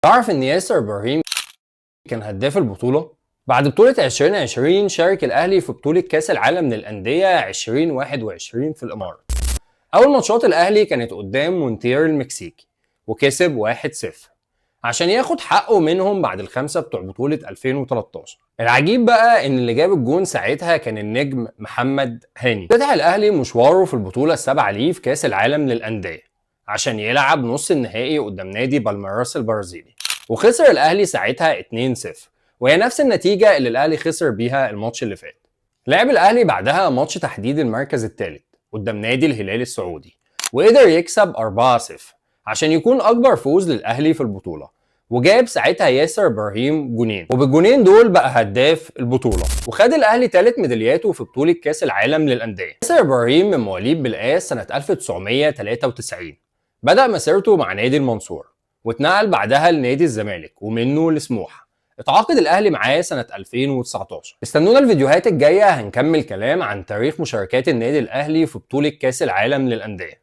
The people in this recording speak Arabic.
تعرف ان ياسر ابراهيم كان هداف البطولة؟ بعد بطولة 2020 شارك الأهلي في بطولة كأس العالم للأندية 2021 في الإمارات. أول ماتشات الأهلي كانت قدام مونتير المكسيكي وكسب 1-0 عشان ياخد حقه منهم بعد الخمسة بتوع بطولة 2013. العجيب بقى إن اللي جاب الجون ساعتها كان النجم محمد هاني. فتح الأهلي مشواره في البطولة السابعة ليه في كأس العالم للأندية عشان يلعب نص النهائي قدام نادي بالميراس البرازيلي، وخسر الأهلي ساعتها 2-0، وهي نفس النتيجة اللي الأهلي خسر بيها الماتش اللي فات. لعب الأهلي بعدها ماتش تحديد المركز الثالث قدام نادي الهلال السعودي وقدر يكسب 4-0 عشان يكون أكبر فوز للأهلي في البطولة، وجاب ساعتها ياسر ابراهيم جونين، وبالجونين دول بقى هداف البطولة، وخد الأهلي ثالث ميدالياته في بطولة كأس العالم للأندية. ياسر ابراهيم من مواليد بالقاس سنة 1993، بدأ مسيرته مع نادي المنصورة واتنقل بعدها لنادي الزمالك ومنه لسموحة. اتعاقد الاهلي معاه سنه 2019. استنونا الفيديوهات الجايه هنكمل كلام عن تاريخ مشاركات النادي الاهلي في بطوله كاس العالم للانديه.